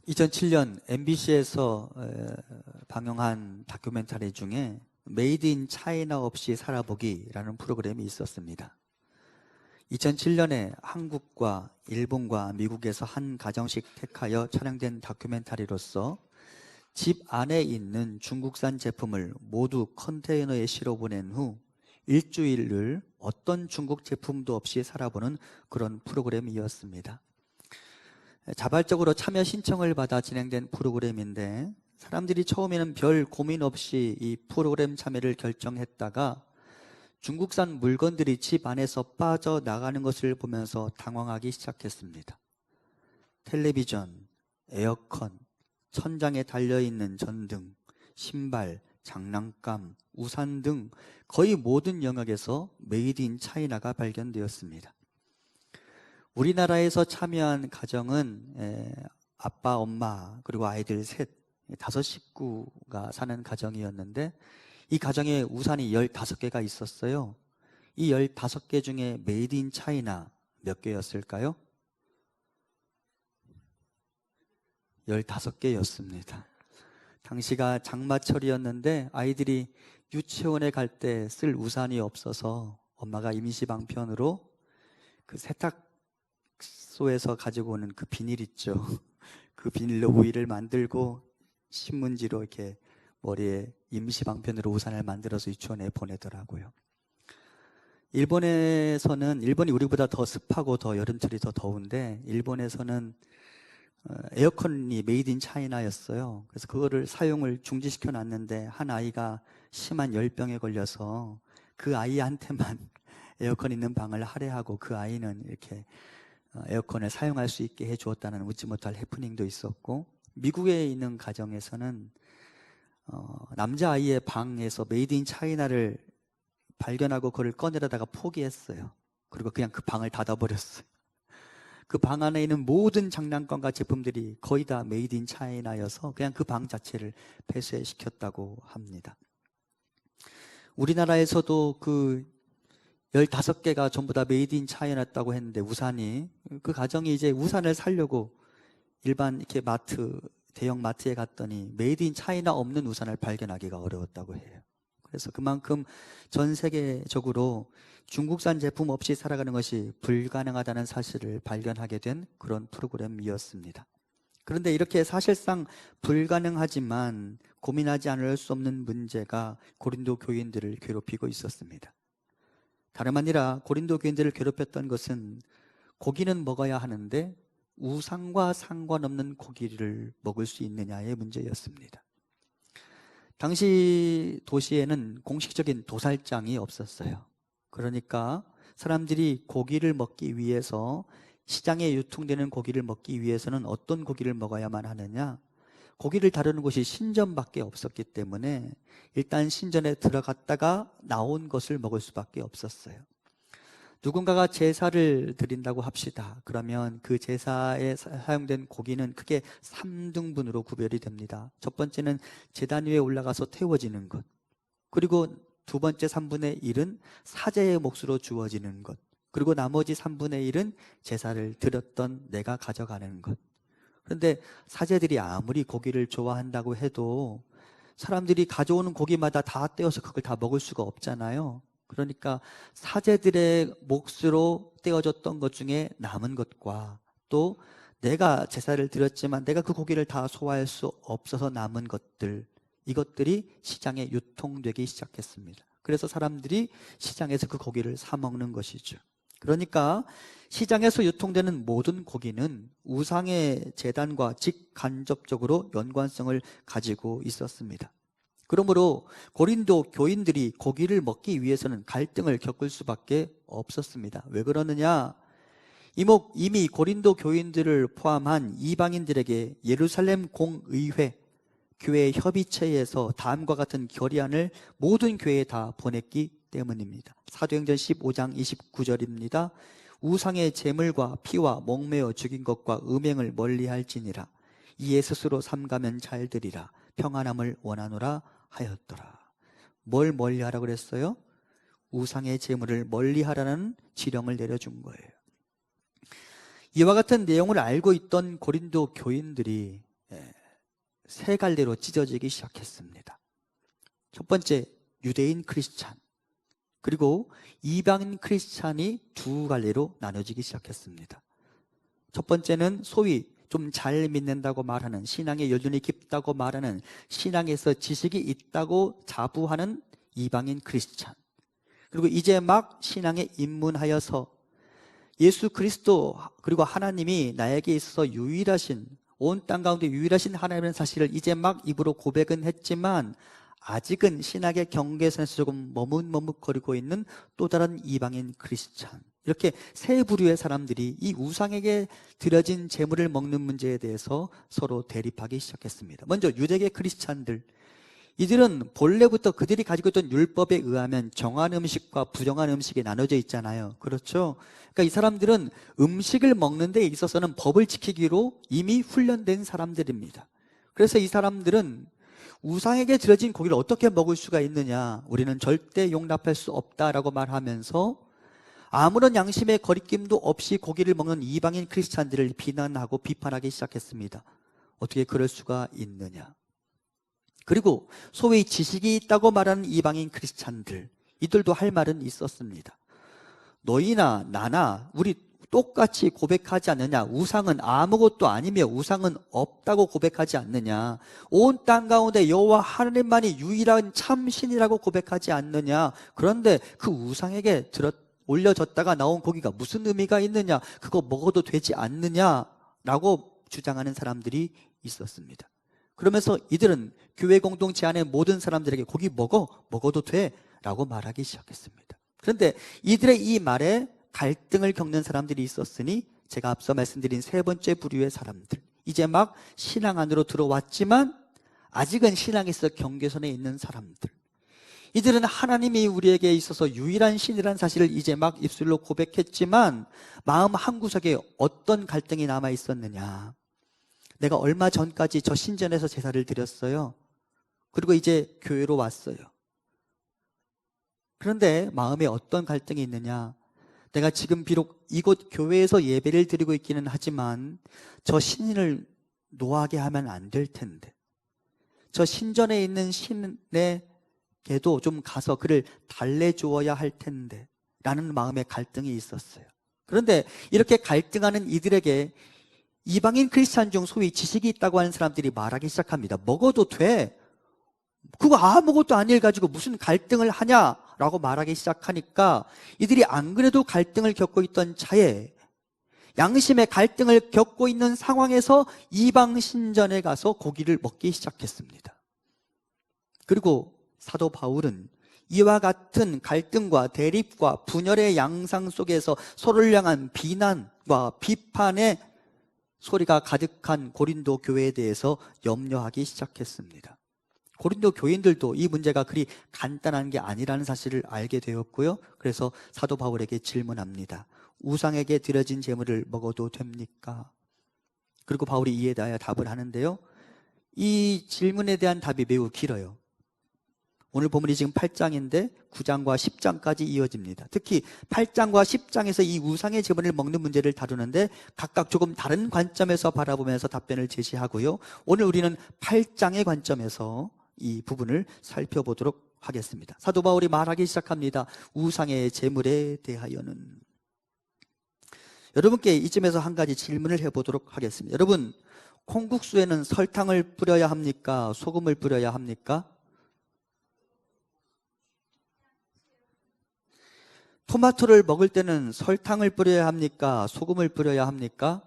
2007년 MBC에서 방영한 다큐멘터리 중에 메이드 인 차이나 없이 살아보기라는 프로그램이 있었습니다. 2007년에 한국과 일본과 미국에서 한 가정씩 택하여 촬영된 다큐멘터리로서 집 안에 있는 중국산 제품을 모두 컨테이너에 실어 보낸 후 일주일을 어떤 중국 제품도 없이 살아보는 그런 프로그램이었습니다. 자발적으로 참여 신청을 받아 진행된 프로그램인데, 사람들이 처음에는 별 고민 없이 이 프로그램 참여를 결정했다가 중국산 물건들이 집 안에서 빠져나가는 것을 보면서 당황하기 시작했습니다. 텔레비전, 에어컨, 천장에 달려있는 전등, 신발, 장난감, 우산 등 거의 모든 영역에서 메이드 인 차이나가 발견되었습니다. 우리나라에서 참여한 가정은 아빠, 엄마, 그리고 아이들 셋, 5식구가 사는 가정이었는데, 이 가정에 우산이 15개가 있었어요. 이 15개 중에 메이드 인 차이나 몇 개였을까요? 15개였습니다. 당시가 장마철이었는데 아이들이 유치원에 갈 때 쓸 우산이 없어서 엄마가 임시방편으로 그 세탁소에서 가지고 오는 그 비닐 있죠. 그 비닐로 우위를 만들고 신문지로 이렇게 머리에 임시방편으로 우산을 만들어서 유치원에 보내더라고요. 일본이 우리보다 더 습하고 더 여름철이 더 더운데, 일본에서는 에어컨이 메이드 인 차이나였어요. 그래서 그거를 사용을 중지시켜 놨는데 한 아이가 심한 열병에 걸려서 그 아이한테만 에어컨 있는 방을 할애하고 그 아이는 이렇게 에어컨을 사용할 수 있게 해주었다는 웃지 못할 해프닝도 있었고, 미국에 있는 가정에서는 남자아이의 방에서 메이드 인 차이나를 발견하고 그걸 꺼내려다가 포기했어요. 그리고 그냥 그 방을 닫아버렸어요. 그 방 안에 있는 모든 장난감과 제품들이 거의 다 메이드 인 차이나여서 그냥 그 방 자체를 폐쇄시켰다고 합니다. 우리나라에서도 그 15개가 전부 다 메이드 인 차이나였다고 했는데, 우산이, 그 가정이 이제 우산을 사려고 일반 이렇게 대형 마트에 갔더니 메이드 인 차이나 없는 우산을 발견하기가 어려웠다고 해요. 그래서 그만큼 전 세계적으로 중국산 제품 없이 살아가는 것이 불가능하다는 사실을 발견하게 된 그런 프로그램이었습니다. 그런데 이렇게 사실상 불가능하지만 고민하지 않을 수 없는 문제가 고린도 교인들을 괴롭히고 있었습니다. 다름 아니라 고린도 교인들을 괴롭혔던 것은 고기는 먹어야 하는데 우상과 상관없는 고기를 먹을 수 있느냐의 문제였습니다. 당시 도시에는 공식적인 도살장이 없었어요. 그러니까 사람들이 고기를 먹기 위해서, 시장에 유통되는 고기를 먹기 위해서는 어떤 고기를 먹어야만 하느냐? 고기를 다루는 곳이 신전밖에 없었기 때문에 일단 신전에 들어갔다가 나온 것을 먹을 수밖에 없었어요. 누군가가 제사를 드린다고 합시다. 그러면 그 제사에 사용된 고기는 크게 3등분으로 구별이 됩니다. 첫 번째는 제단 위에 올라가서 태워지는 것, 그리고 두 번째 3분의 1은 사제의 몫으로 주어지는 것, 그리고 나머지 3분의 1은 제사를 드렸던 내가 가져가는 것. 그런데 사제들이 아무리 고기를 좋아한다고 해도 사람들이 가져오는 고기마다 다 떼어서 그걸 다 먹을 수가 없잖아요. 그러니까 사제들의 몫으로 떼어졌던 것 중에 남은 것과, 또 내가 제사를 드렸지만 내가 그 고기를 다 소화할 수 없어서 남은 것들, 이것들이 시장에 유통되기 시작했습니다. 그래서 사람들이 시장에서 그 고기를 사 먹는 것이죠. 그러니까 시장에서 유통되는 모든 고기는 우상의 제단과 직간접적으로 연관성을 가지고 있었습니다. 그러므로 고린도 교인들이 고기를 먹기 위해서는 갈등을 겪을 수밖에 없었습니다. 왜 그러느냐? 이미 고린도 교인들을 포함한 이방인들에게 예루살렘 공의회, 교회 협의체에서 다음과 같은 결의안을 모든 교회에 다 보냈기 때문입니다. 사도행전 15장 29절입니다. 우상의 제물과 피와 목매어 죽인 것과 음행을 멀리할지니라. 이에 스스로 삼가면 잘 되리라. 평안함을 원하노라 하였더라. 뭘 멀리하라고 그랬어요? 우상의 제물을 멀리하라는 지령을 내려준 거예요. 이와 같은 내용을 알고 있던 고린도 교인들이 세 갈래로 찢어지기 시작했습니다. 첫 번째, 유대인 크리스찬, 그리고 이방인 크리스찬이 두 갈래로 나눠지기 시작했습니다. 첫 번째는 소위 좀 잘 믿는다고 말하는, 신앙의 연륜이 깊다고 말하는, 신앙에서 지식이 있다고 자부하는 이방인 크리스찬, 그리고 이제 막 신앙에 입문하여서 예수 그리스도 그리고 하나님이 나에게 있어서 유일하신, 온 땅 가운데 유일하신 하나님의 사실을 이제 막 입으로 고백은 했지만 아직은 신학의 경계선에서 조금 머뭇머뭇거리고 있는 또 다른 이방인 크리스찬, 이렇게 세 부류의 사람들이 이 우상에게 드려진 제물을 먹는 문제에 대해서 서로 대립하기 시작했습니다. 먼저 유대계 크리스찬들, 이들은 본래부터 그들이 가지고 있던 율법에 의하면 정한 음식과 부정한 음식이 나눠져 있잖아요. 그렇죠? 그러니까 이 사람들은 음식을 먹는 데 있어서는 법을 지키기로 이미 훈련된 사람들입니다. 그래서 이 사람들은 우상에게 드려진 고기를 어떻게 먹을 수가 있느냐, 우리는 절대 용납할 수 없다라고 말하면서 아무런 양심의 거리낌도 없이 고기를 먹는 이방인 크리스찬들을 비난하고 비판하기 시작했습니다. 어떻게 그럴 수가 있느냐. 그리고 소위 지식이 있다고 말하는 이방인 크리스찬들, 이들도 할 말은 있었습니다. 너희나 나나 우리 똑같이 고백하지 않느냐, 우상은 아무것도 아니며 우상은 없다고 고백하지 않느냐, 온 땅 가운데 여호와 하나님만이 유일한 참신이라고 고백하지 않느냐, 그런데 그 우상에게 올려졌다가 나온 고기가 무슨 의미가 있느냐, 그거 먹어도 되지 않느냐라고 주장하는 사람들이 있었습니다. 그러면서 이들은 교회 공동체 안에 모든 사람들에게 고기 먹어도 돼 라고 말하기 시작했습니다. 그런데 이들의 이 말에 갈등을 겪는 사람들이 있었으니 제가 앞서 말씀드린 세 번째 부류의 사람들, 이제 막 신앙 안으로 들어왔지만 아직은 신앙에서 경계선에 있는 사람들, 이들은 하나님이 우리에게 있어서 유일한 신이라는 사실을 이제 막 입술로 고백했지만 마음 한구석에 어떤 갈등이 남아 있었느냐. 내가 얼마 전까지 저 신전에서 제사를 드렸어요. 그리고 이제 교회로 왔어요. 그런데 마음에 어떤 갈등이 있느냐. 내가 지금 비록 이곳 교회에서 예배를 드리고 있기는 하지만 저 신을 노하게 하면 안 될 텐데, 저 신전에 있는 신에게도 좀 가서 그를 달래주어야 할 텐데 라는 마음의 갈등이 있었어요. 그런데 이렇게 갈등하는 이들에게 이방인 크리스찬 중 소위 지식이 있다고 하는 사람들이 말하기 시작합니다. 먹어도 돼, 그거 아무것도 아닐 가지고 무슨 갈등을 하냐라고 말하기 시작하니까 이들이 안 그래도 갈등을 겪고 있던 차에, 양심의 갈등을 겪고 있는 상황에서 이방 신전에 가서 고기를 먹기 시작했습니다. 그리고 사도 바울은 이와 같은 갈등과 대립과 분열의 양상 속에서 서로를 향한 비난과 비판의 소리가 가득한 고린도 교회에 대해서 염려하기 시작했습니다. 고린도 교인들도 이 문제가 그리 간단한 게 아니라는 사실을 알게 되었고요. 그래서 사도 바울에게 질문합니다. 우상에게 드려진 제물을 먹어도 됩니까? 그리고 바울이 이에 대하여 답을 하는데요, 이 질문에 대한 답이 매우 길어요. 오늘 본문이 지금 8장인데 9장과 10장까지 이어집니다. 특히 8장과 10장에서 이 우상의 제물을 먹는 문제를 다루는데 각각 조금 다른 관점에서 바라보면서 답변을 제시하고요. 오늘 우리는 8장의 관점에서 이 부분을 살펴보도록 하겠습니다. 사도 바울이 말하기 시작합니다. 우상의 제물에 대하여는. 여러분께 이쯤에서 한 가지 질문을 해보도록 하겠습니다. 여러분, 콩국수에는 설탕을 뿌려야 합니까? 소금을 뿌려야 합니까? 토마토를 먹을 때는 설탕을 뿌려야 합니까? 소금을 뿌려야 합니까?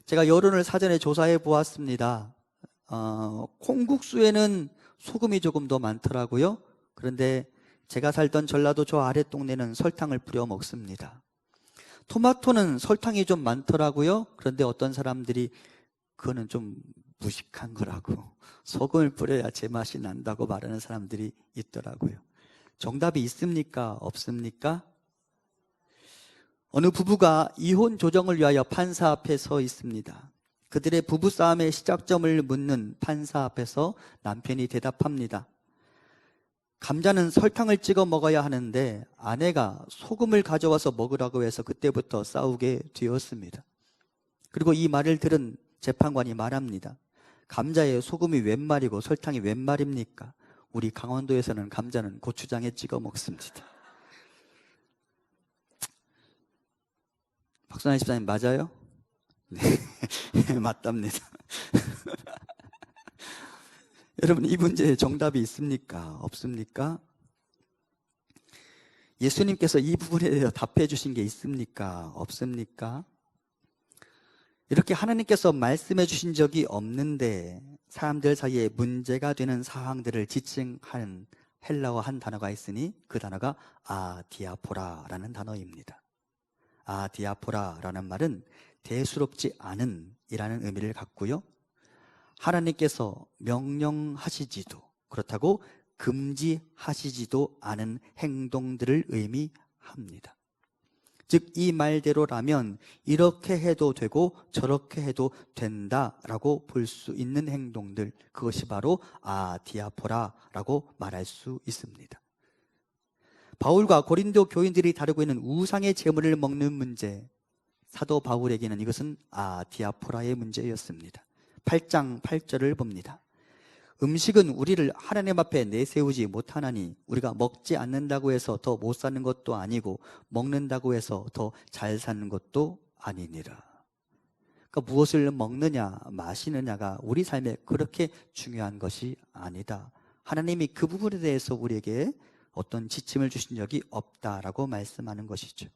제가 여론을 사전에 조사해 보았습니다. 콩국수에는 소금이 조금 더 많더라고요. 그런데 제가 살던 전라도 저 아랫동네는 설탕을 뿌려 먹습니다. 토마토는 설탕이 좀 많더라고요. 그런데 어떤 사람들이 그거는 좀 무식한 거라고, 소금을 뿌려야 제맛이 난다고 말하는 사람들이 있더라고요. 정답이 있습니까? 없습니까? 어느 부부가 이혼 조정을 위하여 판사 앞에 서 있습니다. 그들의 부부싸움의 시작점을 묻는 판사 앞에서 남편이 대답합니다. 감자는 설탕을 찍어 먹어야 하는데 아내가 소금을 가져와서 먹으라고 해서 그때부터 싸우게 되었습니다. 그리고 이 말을 들은 재판관이 말합니다. 감자에 소금이 웬 말이고 설탕이 웬 말입니까? 우리 강원도에서는 감자는 고추장에 찍어 먹습니다. 박선아 집사님 맞아요? 네, 맞답니다. 여러분, 이 문제에 정답이 있습니까? 없습니까? 예수님께서 이 부분에 대해서 답해 주신 게 있습니까? 없습니까? 이렇게 하나님께서 말씀해 주신 적이 없는데 사람들 사이에 문제가 되는 사항들을 지칭하는 헬라어 한 단어가 있으니 그 단어가 아디아포라라는 단어입니다. 아디아포라라는 말은 대수롭지 않은 이라는 의미를 갖고요, 하나님께서 명령하시지도 그렇다고 금지하시지도 않은 행동들을 의미합니다. 즉 이 말대로라면 이렇게 해도 되고 저렇게 해도 된다라고 볼 수 있는 행동들, 그것이 바로 아디아포라라고 말할 수 있습니다. 바울과 고린도 교인들이 다루고 있는 우상의 제물을 먹는 문제, 사도 바울에게는 이것은 아디아포라의 문제였습니다. 8장 8절을 봅니다. 음식은 우리를 하나님 앞에 내세우지 못하나니 우리가 먹지 않는다고 해서 더 못 사는 것도 아니고 먹는다고 해서 더 잘 사는 것도 아니니라. 그러니까 무엇을 먹느냐 마시느냐가 우리 삶에 그렇게 중요한 것이 아니다. 하나님이 그 부분에 대해서 우리에게 어떤 지침을 주신 적이 없다라고 말씀하는 것이죠.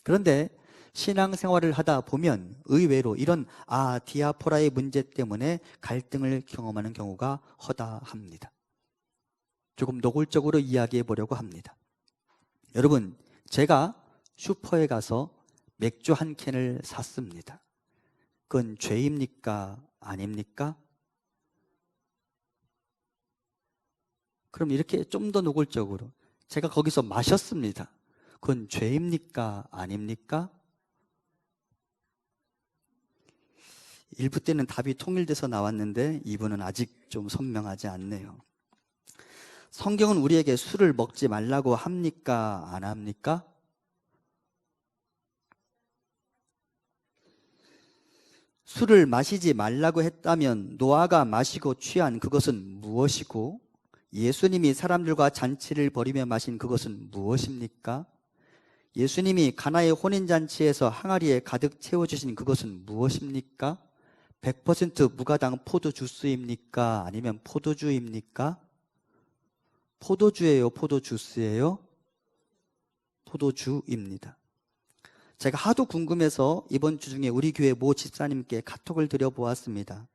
그런데 신앙생활을 하다 보면 의외로 이런 아디아포라의 문제 때문에 갈등을 경험하는 경우가 허다합니다. 조금 노골적으로 이야기해 보려고 합니다. 여러분, 제가 슈퍼에 가서 맥주 한 캔을 샀습니다. 그건 죄입니까? 아닙니까? 그럼 이렇게 좀 더 노골적으로, 제가 거기서 마셨습니다. 그건 죄입니까? 아닙니까? 1부 때는 답이 통일돼서 나왔는데 2부는 아직 좀 선명하지 않네요. 성경은 우리에게 술을 먹지 말라고 합니까? 안 합니까? 술을 마시지 말라고 했다면 노아가 마시고 취한 그것은 무엇이고, 예수님이 사람들과 잔치를 벌이며 마신 그것은 무엇입니까? 예수님이 가나의 혼인잔치에서 항아리에 가득 채워주신 그것은 무엇입니까? 100% 무가당 포도 주스입니까? 아니면 포도주입니까? 포도주예요? 포도주스예요? 포도주입니다. 제가 하도 궁금해서 이번 주 중에 우리 교회 모 집사님께 카톡을 드려보았습니다.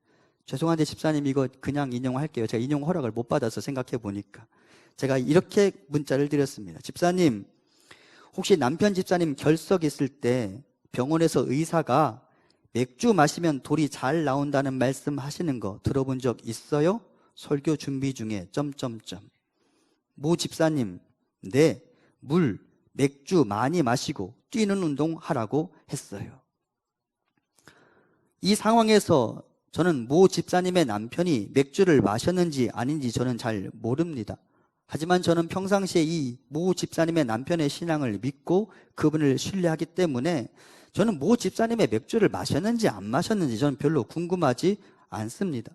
죄송한데 집사님, 이거 그냥 인용할게요. 제가 인용 허락을 못 받아서 생각해 보니까. 제가 이렇게 문자를 드렸습니다. 집사님, 혹시 남편 집사님 결석 있을 때 병원에서 의사가 맥주 마시면 돌이 잘 나온다는 말씀 하시는 거 들어본 적 있어요? 설교 준비 중에 모 집사님, 네, 물, 맥주 많이 마시고 뛰는 운동 하라고 했어요. 이 상황에서 저는 모 집사님의 남편이 맥주를 마셨는지 아닌지 저는 잘 모릅니다. 하지만 저는 평상시에 이 모 집사님의 남편의 신앙을 믿고 그분을 신뢰하기 때문에 저는 모 집사님의 맥주를 마셨는지 안 마셨는지 저는 별로 궁금하지 않습니다.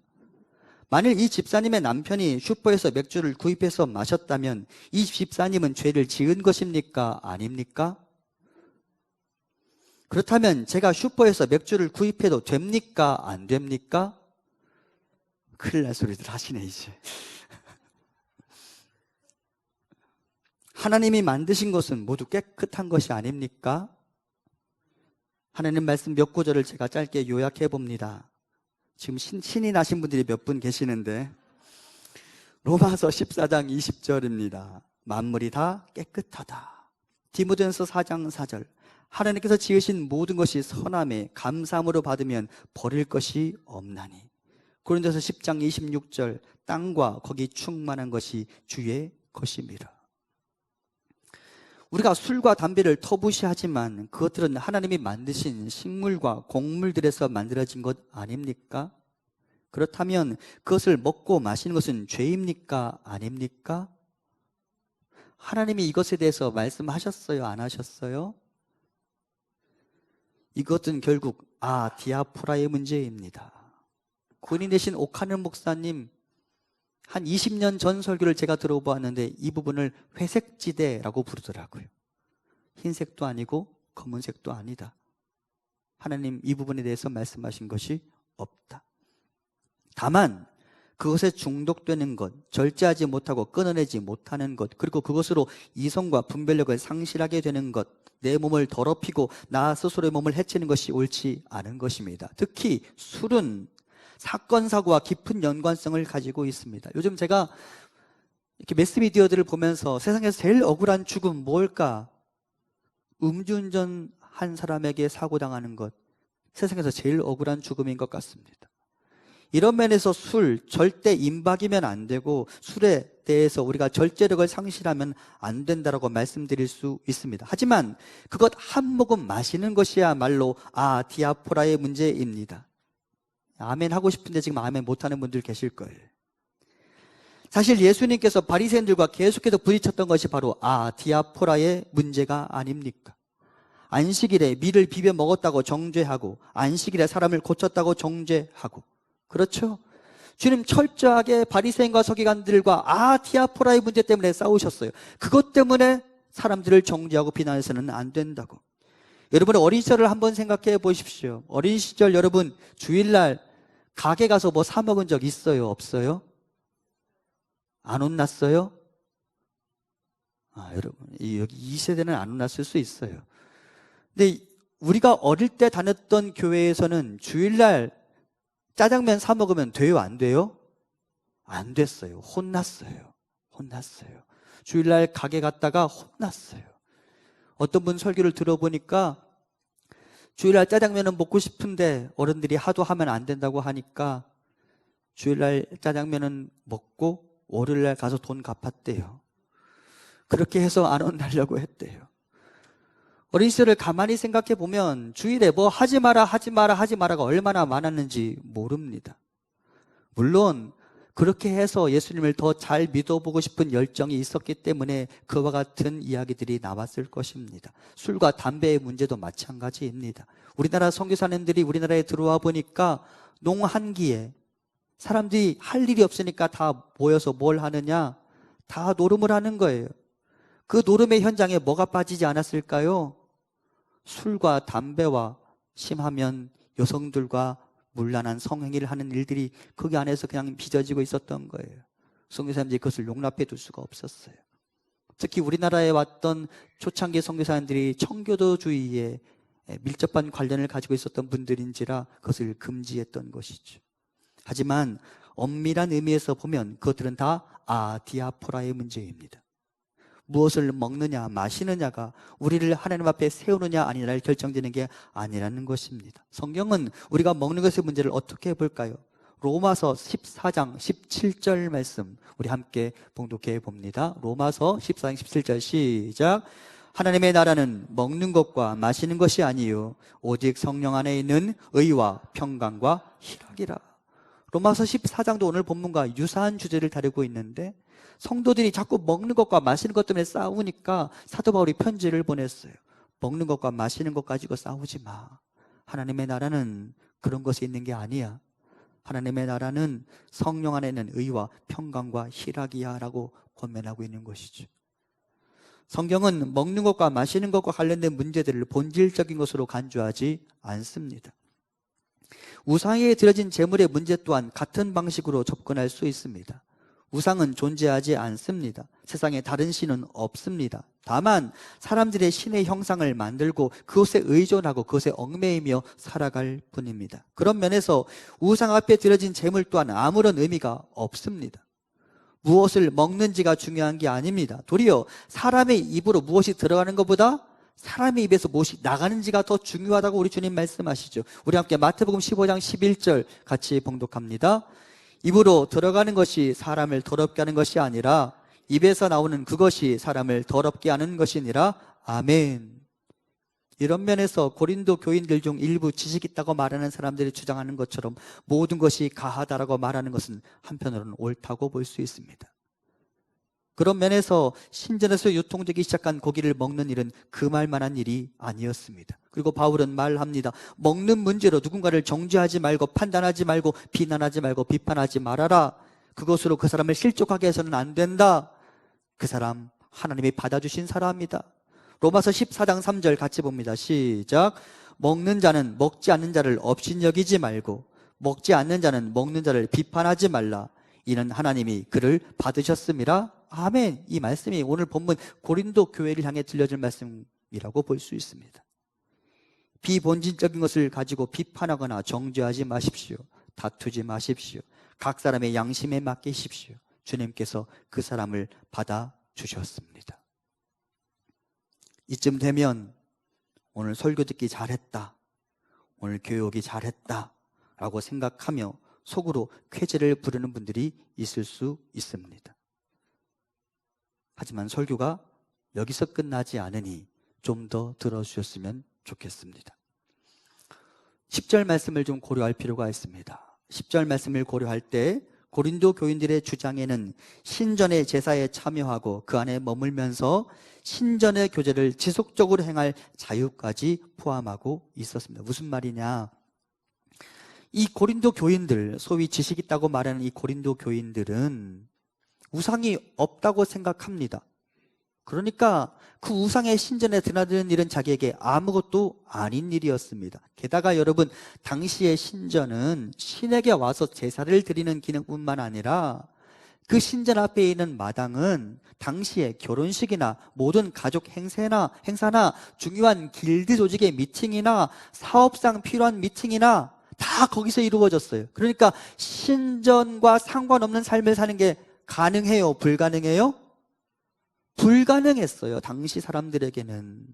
만일 이 집사님의 남편이 슈퍼에서 맥주를 구입해서 마셨다면 이 집사님은 죄를 지은 것입니까? 아닙니까? 그렇다면 제가 슈퍼에서 맥주를 구입해도 됩니까? 안 됩니까? 큰일 날 소리들 하시네 이제. 하나님이 만드신 것은 모두 깨끗한 것이 아닙니까? 하나님 말씀 몇 구절을 제가 짧게 요약해 봅니다. 지금 신이 나신 분들이 몇 분 계시는데, 로마서 14장 20절입니다. 만물이 다 깨끗하다. 디모데전서 4장 4절, 하나님께서 지으신 모든 것이 선함에 감사함으로 받으면 버릴 것이 없나니. 고린도서 10장 26절, 땅과 거기 충만한 것이 주의 것입니다. 우리가 술과 담배를 터부시하지만 그것들은 하나님이 만드신 식물과 곡물들에서 만들어진 것 아닙니까? 그렇다면 그것을 먹고 마시는 것은 죄입니까? 아닙니까? 하나님이 이것에 대해서 말씀하셨어요? 안 하셨어요? 이것은 결국 디아포라의 문제입니다. 그분이 내신 오카는 목사님 한 20년 전 설교를 제가 들어보았는데 이 부분을 회색지대라고 부르더라고요. 흰색도 아니고 검은색도 아니다. 하나님 이 부분에 대해서 말씀하신 것이 없다. 다만 그것에 중독되는 것, 절제하지 못하고 끊어내지 못하는 것, 그리고 그것으로 이성과 분별력을 상실하게 되는 것, 내 몸을 더럽히고 나 스스로의 몸을 해치는 것이 옳지 않은 것입니다. 특히 술은 사건 사고와 깊은 연관성을 가지고 있습니다. 요즘 제가 이렇게 매스미디어들을 보면서 세상에서 제일 억울한 죽음 뭘까? 음주운전 한 사람에게 사고당하는 것, 세상에서 제일 억울한 죽음인 것 같습니다. 이런 면에서 술, 절대 임박이면 안 되고 술에 대해서 우리가 절제력을 상실하면 안 된다고 말씀드릴 수 있습니다. 하지만 그것 한 모금 마시는 것이야말로 디아포라의 문제입니다. 아멘 하고 싶은데 지금 아멘 못하는 분들 계실 거예요. 사실 예수님께서 바리새인들과 계속해서 부딪혔던 것이 바로 디아포라의 문제가 아닙니까? 안식일에 밀을 비벼 먹었다고 정죄하고 안식일에 사람을 고쳤다고 정죄하고, 그렇죠? 주님 철저하게 바리새인과 서기관들과 디아포라의 문제 때문에 싸우셨어요. 그것 때문에 사람들을 정죄하고 비난해서는 안 된다고. 여러분 어린 시절을 한번 생각해 보십시오. 어린 시절 여러분 주일날 가게 가서 뭐 사 먹은 적 있어요? 없어요? 안 혼났어요? 여러분 여기 이 세대는 안 혼났을 수 있어요. 근데 우리가 어릴 때 다녔던 교회에서는 주일날 짜장면 사 먹으면 돼요? 안 돼요? 안 됐어요. 혼났어요. 주일날 가게 갔다가 혼났어요. 어떤 분 설교를 들어보니까 주일날 짜장면은 먹고 싶은데 어른들이 하도 하면 안 된다고 하니까 주일날 짜장면은 먹고 월요일날 가서 돈 갚았대요. 그렇게 해서 안 혼나려고 했대요. 어린 시절을 가만히 생각해 보면 주일에 뭐 하지 마라가 얼마나 많았는지 모릅니다. 물론 그렇게 해서 예수님을 더 잘 믿어보고 싶은 열정이 있었기 때문에 그와 같은 이야기들이 나왔을 것입니다. 술과 담배의 문제도 마찬가지입니다. 우리나라 선교사님들이 우리나라에 들어와 보니까 농한기에 사람들이 할 일이 없으니까 다 모여서 뭘 하느냐? 다 노름을 하는 거예요. 그 노름의 현장에 뭐가 빠지지 않았을까요? 술과 담배와 심하면 여성들과 문란한 성행위를 하는 일들이 거기 안에서 그냥 빚어지고 있었던 거예요. 선교사님들이 그것을 용납해 둘 수가 없었어요. 특히 우리나라에 왔던 초창기 선교사님들이 청교도주의에 밀접한 관련을 가지고 있었던 분들인지라 그것을 금지했던 것이죠. 하지만 엄밀한 의미에서 보면 그것들은 다 디아포라의 문제입니다. 무엇을 먹느냐 마시느냐가 우리를 하나님 앞에 세우느냐 아니냐를 결정되는 게 아니라는 것입니다. 성경은 우리가 먹는 것의 문제를 어떻게 볼까요? 로마서 14장 17절 말씀 우리 함께 봉독해 봅니다. 로마서 14장 17절 시작. 하나님의 나라는 먹는 것과 마시는 것이 아니요 오직 성령 안에 있는 의와 평강과 희락이라. 로마서 14장도 오늘 본문과 유사한 주제를 다루고 있는데 성도들이 자꾸 먹는 것과 마시는 것 때문에 싸우니까 사도 바울이 편지를 보냈어요. 먹는 것과 마시는 것 가지고 싸우지 마. 하나님의 나라는 그런 것이 있는 게 아니야. 하나님의 나라는 성령 안에 있는 의와 평강과 희락이야 라고 권면하고 있는 것이죠. 성경은 먹는 것과 마시는 것과 관련된 문제들을 본질적인 것으로 간주하지 않습니다. 우상에 드려진 제물의 문제 또한 같은 방식으로 접근할 수 있습니다. 우상은 존재하지 않습니다. 세상에 다른 신은 없습니다. 다만 사람들의 신의 형상을 만들고 그것에 의존하고 그것에 얽매이며 살아갈 뿐입니다. 그런 면에서 우상 앞에 드려진 제물 또한 아무런 의미가 없습니다. 무엇을 먹는지가 중요한 게 아닙니다. 도리어 사람의 입으로 무엇이 들어가는 것보다 사람의 입에서 무엇이 나가는지가 더 중요하다고 우리 주님 말씀하시죠. 우리 함께 마태복음 15장 11절 같이 봉독합니다. 입으로 들어가는 것이 사람을 더럽게 하는 것이 아니라 입에서 나오는 그것이 사람을 더럽게 하는 것이니라. 아멘. 이런 면에서 고린도 교인들 중 일부 지식 있다고 말하는 사람들이 주장하는 것처럼 모든 것이 가하다라고 말하는 것은 한편으로는 옳다고 볼 수 있습니다. 그런 면에서 신전에서 유통되기 시작한 고기를 먹는 일은 금할 만한 일이 아니었습니다. 그리고 바울은 말합니다. 먹는 문제로 누군가를 정죄하지 말고 판단하지 말고 비난하지 말고 비판하지 말아라. 그것으로 그 사람을 실족하게 해서는 안 된다. 그 사람 하나님이 받아주신 사람이다. 로마서 14장 3절 같이 봅니다. 시작. 먹는 자는 먹지 않는 자를 업신여기지 말고 먹지 않는 자는 먹는 자를 비판하지 말라. 이는 하나님이 그를 받으셨음이라. 아멘. 이 말씀이 오늘 본문 고린도 교회를 향해 들려질 말씀이라고 볼 수 있습니다. 비본질적인 것을 가지고 비판하거나 정죄하지 마십시오. 다투지 마십시오. 각 사람의 양심에 맡기십시오. 주님께서 그 사람을 받아주셨습니다. 이쯤 되면 오늘 설교 듣기 잘했다, 오늘 교회 오기 잘했다 라고 생각하며 속으로 쾌재를 부르는 분들이 있을 수 있습니다. 하지만 설교가 여기서 끝나지 않으니 좀 더 들어주셨으면 좋겠습니다. 10절 말씀을 좀 고려할 필요가 있습니다. 10절 말씀을 고려할 때 고린도 교인들의 주장에는 신전의 제사에 참여하고 그 안에 머물면서 신전의 교제를 지속적으로 행할 자유까지 포함하고 있었습니다. 무슨 말이냐? 이 고린도 교인들, 소위 지식 있다고 말하는 이 고린도 교인들은 우상이 없다고 생각합니다. 그러니까 그 우상의 신전에 드나드는 일은 자기에게 아무것도 아닌 일이었습니다. 게다가 여러분, 당시의 신전은 신에게 와서 제사를 드리는 기능뿐만 아니라 그 신전 앞에 있는 마당은 당시에 결혼식이나 모든 가족 행사나 중요한 길드 조직의 미팅이나 사업상 필요한 미팅이나 다 거기서 이루어졌어요. 그러니까 신전과 상관없는 삶을 사는 게 가능해요? 불가능해요? 불가능했어요. 당시 사람들에게는.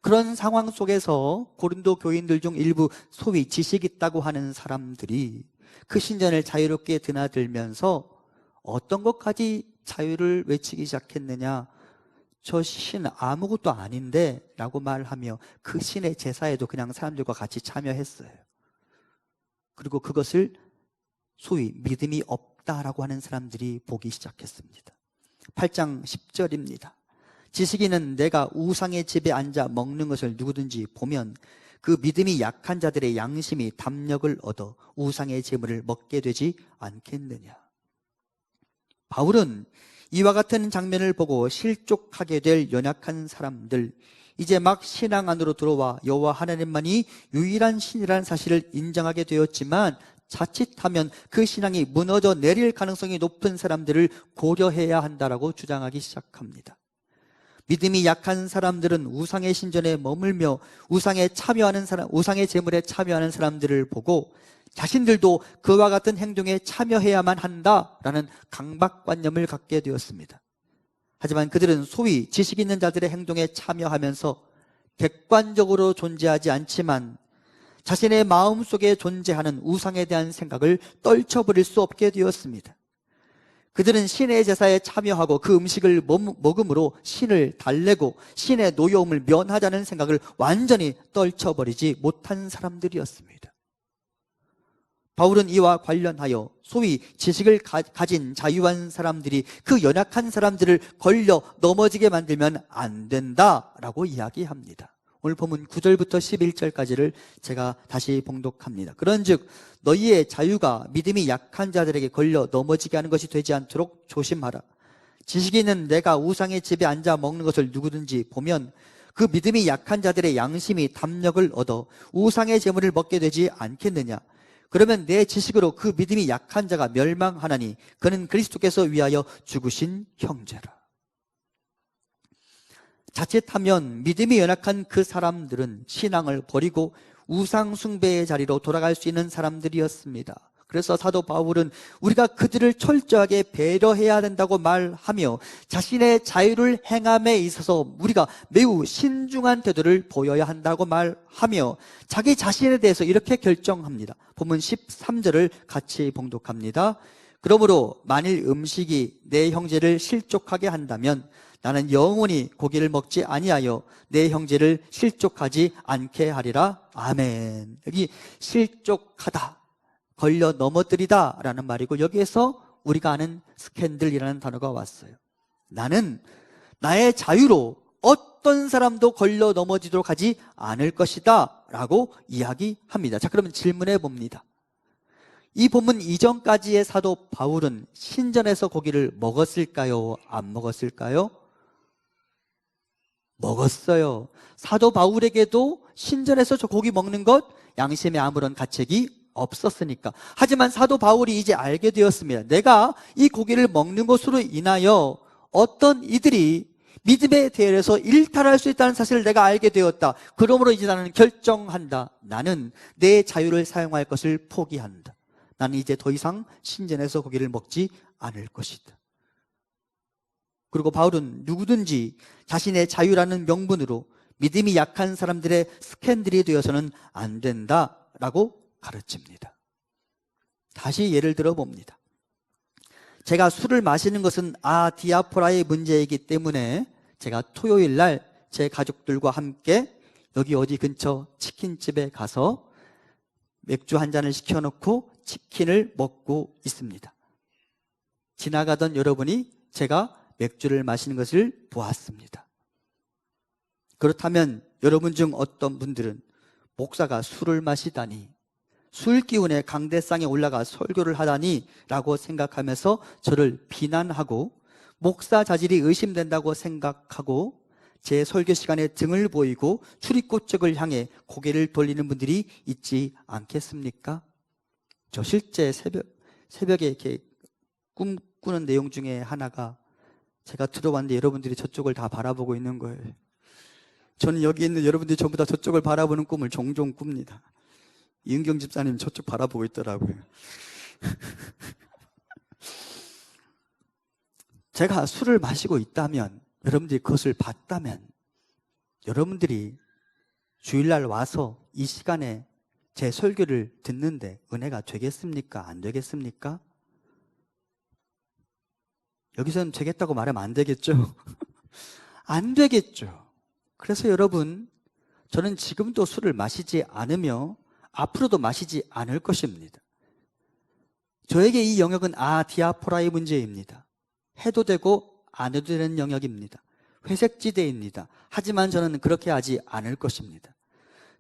그런 상황 속에서 고린도 교인들 중 일부 소위 지식 있다고 하는 사람들이 그 신전을 자유롭게 드나들면서 어떤 것까지 자유를 외치기 시작했느냐? 저 신 아무것도 아닌데 라고 말하며 그 신의 제사에도 그냥 사람들과 같이 참여했어요. 그리고 그것을 소위 믿음이 없다라고 하는 사람들이 보기 시작했습니다. 8장 10절입니다. 지식인은 내가 우상의 집에 앉아 먹는 것을 누구든지 보면 그 믿음이 약한 자들의 양심이 담력을 얻어 우상의 제물을 먹게 되지 않겠느냐. 바울은 이와 같은 장면을 보고 실족하게 될 연약한 사람들, 이제 막 신앙 안으로 들어와 여호와 하나님만이 유일한 신이라는 사실을 인정하게 되었지만 자칫하면 그 신앙이 무너져 내릴 가능성이 높은 사람들을 고려해야 한다라고 주장하기 시작합니다. 믿음이 약한 사람들은 우상의 신전에 머물며 우상에 참여하는 사람, 우상의 제물에 참여하는 사람들을 보고 자신들도 그와 같은 행동에 참여해야만 한다라는 강박관념을 갖게 되었습니다. 하지만 그들은 소위 지식 있는 자들의 행동에 참여하면서 객관적으로 존재하지 않지만 자신의 마음속에 존재하는 우상에 대한 생각을 떨쳐버릴 수 없게 되었습니다. 그들은 신의 제사에 참여하고 그 음식을 먹음으로 신을 달래고 신의 노여움을 면하자는 생각을 완전히 떨쳐버리지 못한 사람들이었습니다. 바울은 이와 관련하여 소위 지식을 가진 자유한 사람들이 그 연약한 사람들을 걸려 넘어지게 만들면 안 된다라고 이야기합니다. 오늘 본문 9절부터 11절까지를 제가 다시 봉독합니다. 그런즉 너희의 자유가 믿음이 약한 자들에게 걸려 넘어지게 하는 것이 되지 않도록 조심하라. 지식인은 내가 우상의 집에 앉아 먹는 것을 누구든지 보면 그 믿음이 약한 자들의 양심이 담력을 얻어 우상의 제물을 먹게 되지 않겠느냐. 그러면 내 지식으로 그 믿음이 약한 자가 멸망하나니 그는 그리스도께서 위하여 죽으신 형제라. 자칫하면 믿음이 연약한 그 사람들은 신앙을 버리고 우상 숭배의 자리로 돌아갈 수 있는 사람들이었습니다. 그래서 사도 바울은 우리가 그들을 철저하게 배려해야 된다고 말하며 자신의 자유를 행함에 있어서 우리가 매우 신중한 태도를 보여야 한다고 말하며 자기 자신에 대해서 이렇게 결정합니다. 본문 13절을 같이 봉독합니다. 그러므로 만일 음식이 내 형제를 실족하게 한다면 나는 영원히 고기를 먹지 아니하여 내 형제를 실족하지 않게 하리라. 아멘. 여기 실족하다, 걸려 넘어뜨리다 라는 말이고 여기에서 우리가 아는 스캔들이라는 단어가 왔어요. 나는 나의 자유로 어떤 사람도 걸려 넘어지도록 하지 않을 것이다 라고 이야기합니다. 자, 그러면 질문해 봅니다. 이 본문 이전까지의 사도 바울은 신전에서 고기를 먹었을까요? 안 먹었을까요? 먹었어요. 사도 바울에게도 신전에서 저 고기 먹는 것 양심에 아무런 가책이 없었으니까. 하지만 사도 바울이 이제 알게 되었습니다. 내가 이 고기를 먹는 것으로 인하여 어떤 이들이 믿음의 대열에서 일탈할 수 있다는 사실을 내가 알게 되었다. 그러므로 이제 나는 결정한다. 나는 내 자유를 사용할 것을 포기한다. 나는 이제 더 이상 신전에서 고기를 먹지 않을 것이다. 그리고 바울은 누구든지 자신의 자유라는 명분으로 믿음이 약한 사람들의 스캔들이 되어서는 안 된다라고 가르칩니다. 다시 예를 들어 봅니다. 제가 술을 마시는 것은 디아포라의 문제이기 때문에 제가 토요일 날 제 가족들과 함께 여기 어디 근처 치킨집에 가서 맥주 한 잔을 시켜놓고 치킨을 먹고 있습니다. 지나가던 여러분이 제가 맥주를 마시는 것을 보았습니다. 그렇다면 여러분 중 어떤 분들은 목사가 술을 마시다니, 술 기운에 강대상에 올라가 설교를 하다니 라고 생각하면서 저를 비난하고 목사 자질이 의심된다고 생각하고 제 설교 시간에 등을 보이고 출입구 쪽을 향해 고개를 돌리는 분들이 있지 않겠습니까? 저 실제 새벽에 이렇게 꿈꾸는 내용 중에 하나가 제가 들어왔는데 여러분들이 저쪽을 다 바라보고 있는 거예요. 저는 여기 있는 여러분들이 전부 다 저쪽을 바라보는 꿈을 종종 꿉니다. 이은경 집사님 저쪽 바라보고 있더라고요. 제가 술을 마시고 있다면, 여러분들이 그것을 봤다면, 여러분들이 주일날 와서 이 시간에 제 설교를 듣는데 은혜가 되겠습니까? 안 되겠습니까? 여기서는 되겠다고 말하면 안 되겠죠? 안 되겠죠. 그래서 여러분, 저는 지금도 술을 마시지 않으며 앞으로도 마시지 않을 것입니다. 저에게 이 영역은 디아포라의 문제입니다. 해도 되고 안 해도 되는 영역입니다. 회색지대입니다. 하지만 저는 그렇게 하지 않을 것입니다.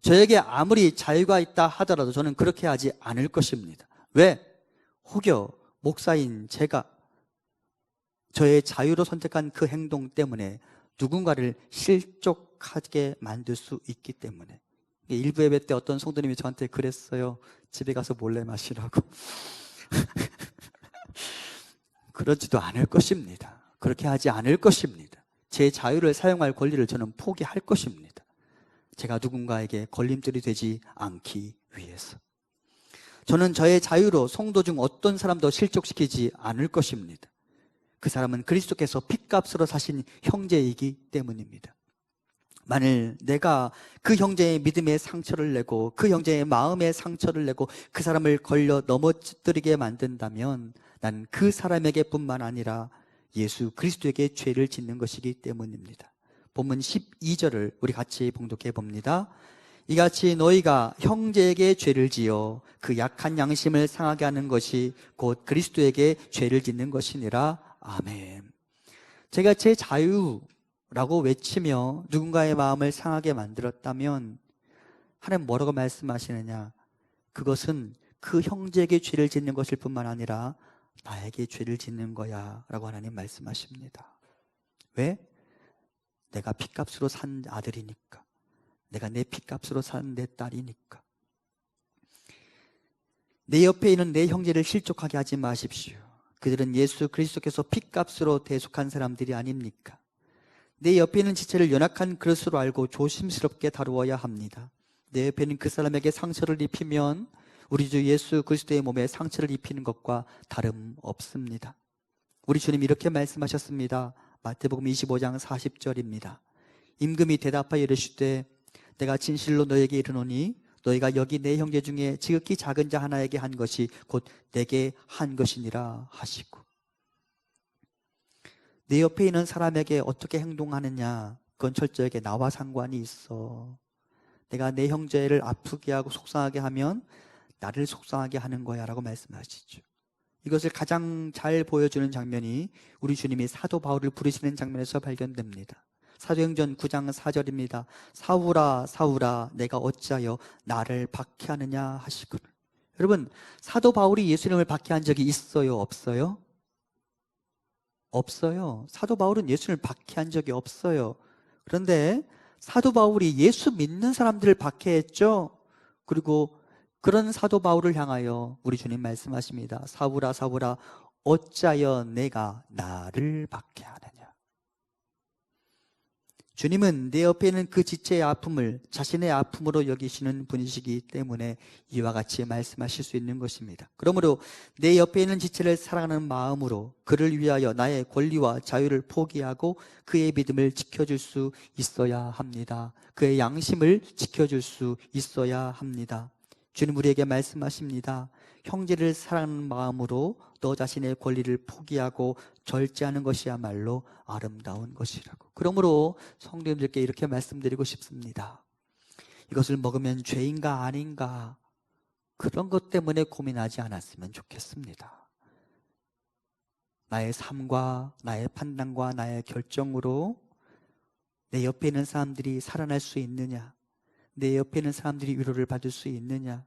저에게 아무리 자유가 있다 하더라도 저는 그렇게 하지 않을 것입니다. 왜? 혹여 목사인 제가 저의 자유로 선택한 그 행동 때문에 누군가를 실족하게 만들 수 있기 때문에. 일부 예배 때 어떤 성도님이 저한테 그랬어요. 집에 가서 몰래 마시라고. 그러지도 않을 것입니다. 그렇게 하지 않을 것입니다. 제 자유를 사용할 권리를 저는 포기할 것입니다. 제가 누군가에게 걸림돌이 되지 않기 위해서. 저는 저의 자유로 성도 중 어떤 사람도 실족시키지 않을 것입니다. 그 사람은 그리스도께서 핏값으로 사신 형제이기 때문입니다. 만일 내가 그 형제의 믿음에 상처를 내고 그 형제의 마음에 상처를 내고 그 사람을 걸려 넘어뜨리게 만든다면 난 그 사람에게 뿐만 아니라 예수 그리스도에게 죄를 짓는 것이기 때문입니다. 본문 12절을 우리 같이 봉독해 봅니다. 이같이 너희가 형제에게 죄를 지어 그 약한 양심을 상하게 하는 것이 곧 그리스도에게 죄를 짓는 것이니라. 아멘. 제가 제 자유라고 외치며 누군가의 마음을 상하게 만들었다면 하나님 뭐라고 말씀하시느냐? 그것은 그 형제에게 죄를 짓는 것일 뿐만 아니라 나에게 죄를 짓는 거야 라고 하나님 말씀하십니다. 왜? 내가 핏값으로 산 아들이니까, 내가 내 핏값으로 산 내 딸이니까. 내 옆에 있는 내 형제를 실족하게 하지 마십시오. 그들은 예수 그리스도께서 핏값으로 대속한 사람들이 아닙니까? 내 옆에 있는 지체를 연약한 그릇으로 알고 조심스럽게 다루어야 합니다. 내 옆에 있는 그 사람에게 상처를 입히면 우리 주 예수 그리스도의 몸에 상처를 입히는 것과 다름없습니다. 우리 주님 이렇게 말씀하셨습니다. 마태복음 25장 40절입니다. 임금이 대답하여 이르시되 내가 진실로 너에게 이르노니 너희가 여기 내 형제 중에 지극히 작은 자 하나에게 한 것이 곧 내게 한 것이니라 하시고. 내 옆에 있는 사람에게 어떻게 행동하느냐, 그건 철저하게 나와 상관이 있어. 내가 내 형제를 아프게 하고 속상하게 하면 나를 속상하게 하는 거야 라고 말씀하시죠. 이것을 가장 잘 보여주는 장면이 우리 주님이 사도 바울을 부르시는 장면에서 발견됩니다. 사도행전 9장 4절입니다. 사울아 사울아 내가 어찌하여 나를 박해하느냐 하시거늘. 여러분, 사도 바울이 예수님을 박해한 적이 있어요, 없어요? 없어요. 사도 바울은 예수님을 박해한 적이 없어요. 그런데 사도 바울이 예수 믿는 사람들을 박해했죠. 그리고 그런 사도 바울을 향하여 우리 주님 말씀하십니다. 사울아 사울아 어찌하여 내가 나를 박해하느냐. 주님은 내 옆에 있는 그 지체의 아픔을 자신의 아픔으로 여기시는 분이시기 때문에 이와 같이 말씀하실 수 있는 것입니다. 그러므로 내 옆에 있는 지체를 사랑하는 마음으로 그를 위하여 나의 권리와 자유를 포기하고 그의 믿음을 지켜줄 수 있어야 합니다. 그의 양심을 지켜줄 수 있어야 합니다. 주님 우리에게 말씀하십니다. 형제를 사랑하는 마음으로 너 자신의 권리를 포기하고 절제하는 것이야말로 아름다운 것이라고. 그러므로 성도님들께 이렇게 말씀드리고 싶습니다. 이것을 먹으면 죄인가 아닌가 그런 것 때문에 고민하지 않았으면 좋겠습니다. 나의 삶과 나의 판단과 나의 결정으로 내 옆에 있는 사람들이 살아날 수 있느냐, 내 옆에 있는 사람들이 위로를 받을 수 있느냐,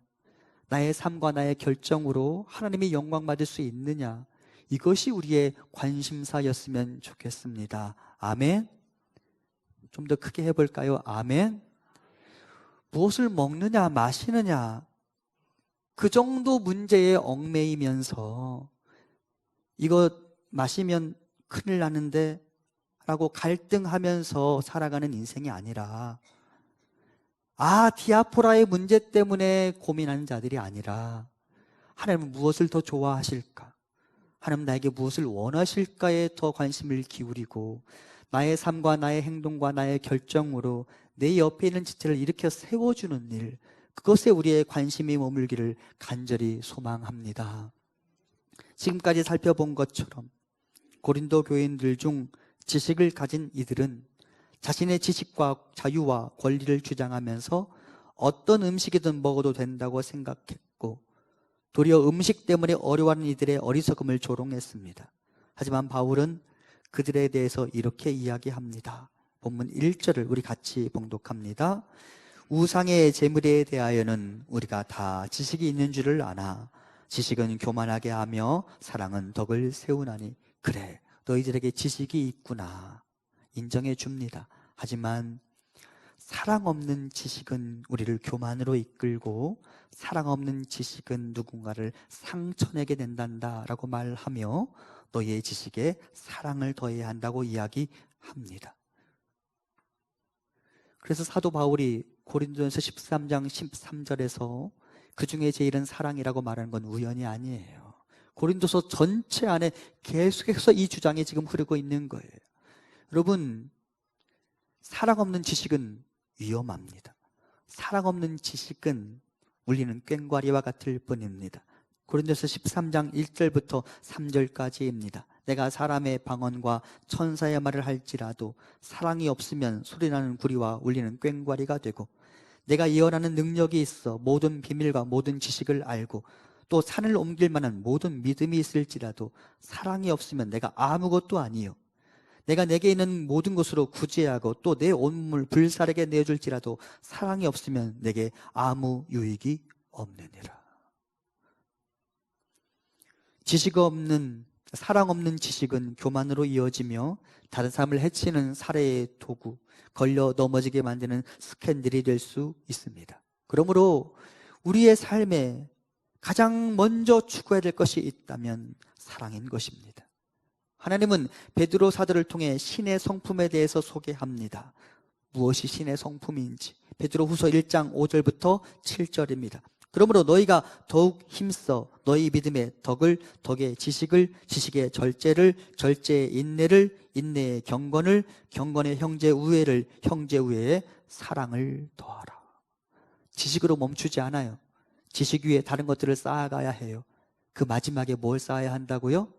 나의 삶과 나의 결정으로 하나님이 영광 받을 수 있느냐, 이것이 우리의 관심사였으면 좋겠습니다. 아멘. 좀 더 크게 해볼까요? 아멘. 무엇을 먹느냐 마시느냐 그 정도 문제에 얽매이면서 이거 마시면 큰일 나는데 라고 갈등하면서 살아가는 인생이 아니라, 디아포라의 문제 때문에 고민하는 자들이 아니라 하나님은 무엇을 더 좋아하실까, 하나님 나에게 무엇을 원하실까에 더 관심을 기울이고 나의 삶과 나의 행동과 나의 결정으로 내 옆에 있는 지체를 일으켜 세워주는 일, 그것에 우리의 관심이 머물기를 간절히 소망합니다. 지금까지 살펴본 것처럼 고린도 교인들 중 지식을 가진 이들은 자신의 지식과 자유와 권리를 주장하면서 어떤 음식이든 먹어도 된다고 생각했고, 도리어 음식 때문에 어려워하는 이들의 어리석음을 조롱했습니다. 하지만 바울은 그들에 대해서 이렇게 이야기합니다. 본문 1절을 우리 같이 봉독합니다. 우상의 재물에 대하여는 우리가 다 지식이 있는 줄을 아나 지식은 교만하게 하며 사랑은 덕을 세우나니. 그래, 너희들에게 지식이 있구나, 인정해 줍니다. 하지만 사랑 없는 지식은 우리를 교만으로 이끌고 사랑 없는 지식은 누군가를 상처내게 된단다 라고 말하며 너희의 지식에 사랑을 더해야 한다고 이야기합니다. 그래서 사도 바울이 고린도전서 13장 13절에서 그 중에 제일은 사랑이라고 말하는 건 우연이 아니에요. 고린도서 전체 안에 계속해서 이 주장이 지금 흐르고 있는 거예요. 여러분, 사랑 없는 지식은 위험합니다. 사랑 없는 지식은 울리는 꽹과리와 같을 뿐입니다. 고린도서 13장 1절부터 3절까지입니다. 내가 사람의 방언과 천사의 말을 할지라도 사랑이 없으면 소리나는 구리와 울리는 꽹과리가 되고, 내가 예언하는 능력이 있어 모든 비밀과 모든 지식을 알고 또 산을 옮길 만한 모든 믿음이 있을지라도 사랑이 없으면 내가 아무것도 아니요, 내가 내게 있는 모든 것으로 구제하고 또 내 온몸을 불사르게 내어줄지라도 사랑이 없으면 내게 아무 유익이 없느니라. 지식 없는, 사랑 없는 지식은 교만으로 이어지며 다른 사람을 해치는 살해의 도구, 걸려 넘어지게 만드는 스캔들이 될 수 있습니다. 그러므로 우리의 삶에 가장 먼저 추구해야 될 것이 있다면 사랑인 것입니다. 하나님은 베드로 사도를 통해 신의 성품에 대해서 소개합니다. 무엇이 신의 성품인지 베드로 후서 1장 5절부터 7절입니다. 그러므로 너희가 더욱 힘써 너희 믿음의 덕을, 덕의 지식을, 지식의 절제를, 절제의 인내를, 인내의 경건을, 경건의 형제 우애를, 형제 우애의 사랑을 더하라. 지식으로 멈추지 않아요. 지식 위에 다른 것들을 쌓아가야 해요. 그 마지막에 뭘 쌓아야 한다고요?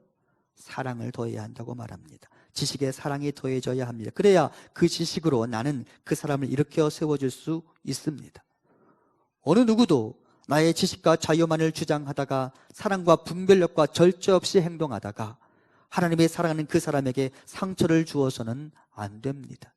사랑을 더해야 한다고 말합니다. 지식에 사랑이 더해져야 합니다. 그래야 그 지식으로 나는 그 사람을 일으켜 세워줄 수 있습니다. 어느 누구도 나의 지식과 자유만을 주장하다가 사랑과 분별력과 절제 없이 행동하다가 하나님의 사랑하는 그 사람에게 상처를 주어서는 안 됩니다.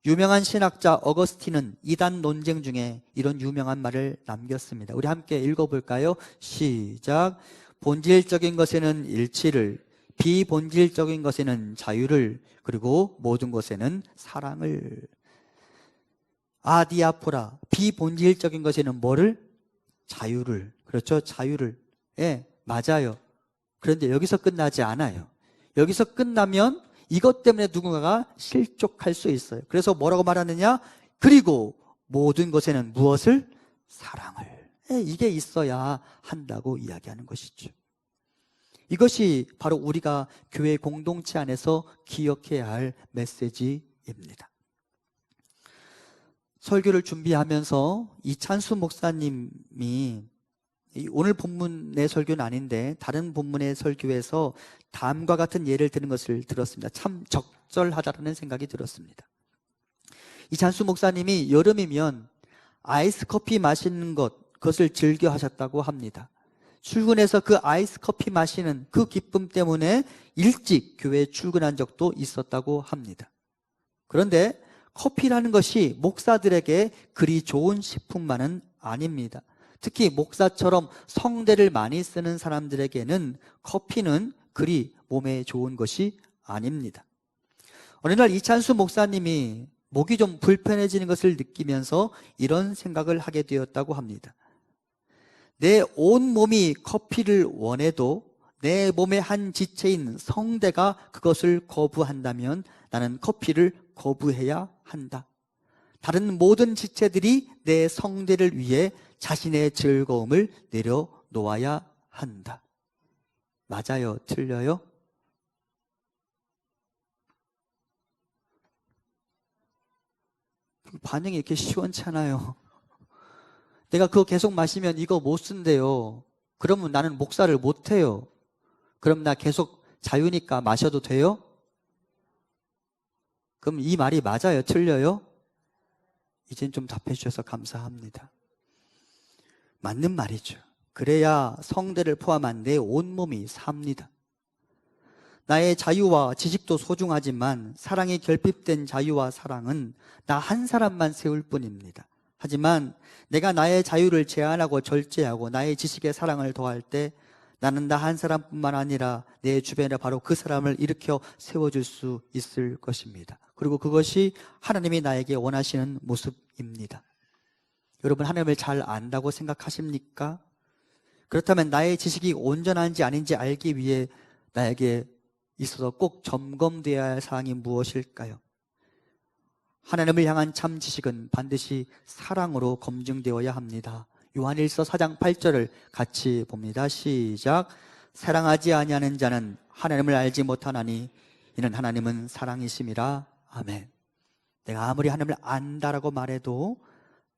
유명한 신학자 어거스틴은 이단 논쟁 중에 이런 유명한 말을 남겼습니다. 우리 함께 읽어볼까요? 시작. 본질적인 것에는 일치를, 비본질적인 것에는 자유를, 그리고 모든 것에는 사랑을. 아디아포라, 비본질적인 것에는 뭐를? 자유를. 그렇죠? 자유를. 예, 맞아요. 그런데 여기서 끝나지 않아요. 여기서 끝나면 이것 때문에 누군가가 실족할 수 있어요. 그래서 뭐라고 말하느냐? 그리고 모든 것에는 무엇을? 사랑을. 예, 이게 있어야 한다고 이야기하는 것이죠. 이것이 바로 우리가 교회 공동체 안에서 기억해야 할 메시지입니다. 설교를 준비하면서 이찬수 목사님이 오늘 본문의 설교는 아닌데 다른 본문의 설교에서 다음과 같은 예를 드는 것을 들었습니다. 참 적절하다는 생각이 들었습니다. 이찬수 목사님이 여름이면 아이스 커피 마시는 그것을 즐겨 하셨다고 합니다. 출근해서 그 아이스 커피 마시는 그 기쁨 때문에 일찍 교회에 출근한 적도 있었다고 합니다. 그런데 커피라는 것이 목사들에게 그리 좋은 식품만은 아닙니다. 특히 목사처럼 성대를 많이 쓰는 사람들에게는 커피는 그리 몸에 좋은 것이 아닙니다. 어느 날 이찬수 목사님이 목이 좀 불편해지는 것을 느끼면서 이런 생각을 하게 되었다고 합니다. 내 온몸이 커피를 원해도 내 몸의 한 지체인 성대가 그것을 거부한다면 나는 커피를 거부해야 한다. 다른 모든 지체들이 내 성대를 위해 자신의 즐거움을 내려놓아야 한다. 맞아요? 틀려요? 반응이 이렇게 시원찮아요. 내가 그거 계속 마시면 이거 못 쓴대요. 그러면 나는 목사를 못 해요. 그럼 나 계속 자유니까 마셔도 돼요? 그럼 이 말이 맞아요? 틀려요? 이젠 좀 답해 주셔서 감사합니다. 맞는 말이죠. 그래야 성대를 포함한 내 온몸이 삽니다. 나의 자유와 지식도 소중하지만 사랑이 결핍된 자유와 사랑은 나 한 사람만 세울 뿐입니다. 하지만 내가 나의 자유를 제한하고 절제하고 나의 지식에 사랑을 더할 때 나는 나 한 사람뿐만 아니라 내 주변에 바로 그 사람을 일으켜 세워줄 수 있을 것입니다. 그리고 그것이 하나님이 나에게 원하시는 모습입니다. 여러분, 하나님을 잘 안다고 생각하십니까? 그렇다면 나의 지식이 온전한지 아닌지 알기 위해 나에게 있어서 꼭 점검되어야 할 사항이 무엇일까요? 하나님을 향한 참 지식은 반드시 사랑으로 검증되어야 합니다. 요한일서 4장 8절을 같이 봅니다. 시작. 사랑하지 아니하는 자는 하나님을 알지 못하나니 이는 하나님은 사랑이심이라. 아멘. 내가 아무리 하나님을 안다라고 말해도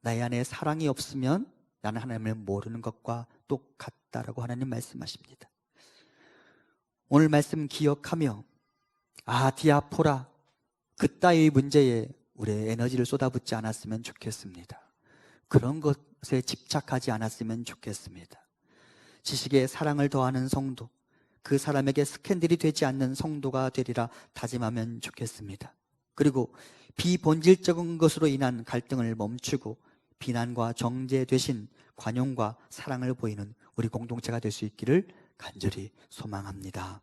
나의 안에 사랑이 없으면 나는 하나님을 모르는 것과 똑같다라고 하나님 말씀하십니다. 오늘 말씀 기억하며 디아포라 그따위 문제에 우리의 에너지를 쏟아붓지 않았으면 좋겠습니다. 그런 것에 집착하지 않았으면 좋겠습니다. 지식에 사랑을 더하는 성도, 그 사람에게 스캔들이 되지 않는 성도가 되리라 다짐하면 좋겠습니다. 그리고 비본질적인 것으로 인한 갈등을 멈추고 비난과 정죄 대신 관용과 사랑을 보이는 우리 공동체가 될 수 있기를 간절히 소망합니다.